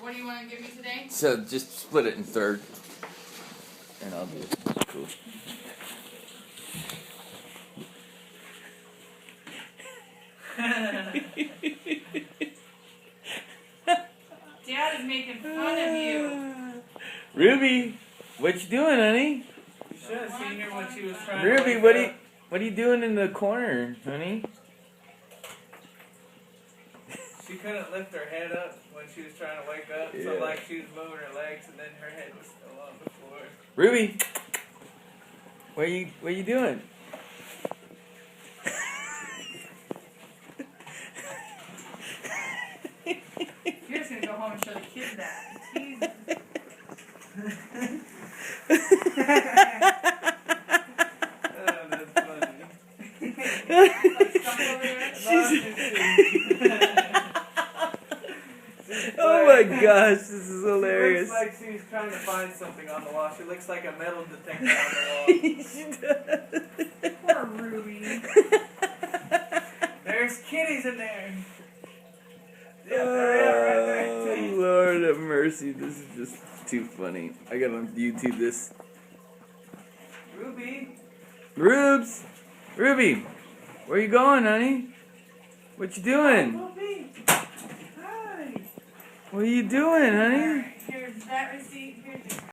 what do you want to give me today? So just split it in third. And I'll do it. That's cool. Dad is making fun of you. Ruby, what you doing, honey? You should have seen her when she was trying Ruby, to what are you doing in the corner, honey? She couldn't lift her head up when she was trying to wake up, so like she was moving her legs and then her head was still on the floor. Ruby, what you doing? You're just gonna go home and show the kids that. Jesus. Oh, that's funny. Oh my gosh, this is She hilarious. looks like she's trying to find something on the wall. She looks like a metal detector on the wall. She does. Poor Ruby. There's kitties in there. Yeah, Oh, Lord have mercy. This is just too funny. I gotta YouTube this. Ruby. Rubes! Ruby! Where you going, honey? What you doing? Ruby. Hi. What are you doing, honey? Here's that receipt. Here's your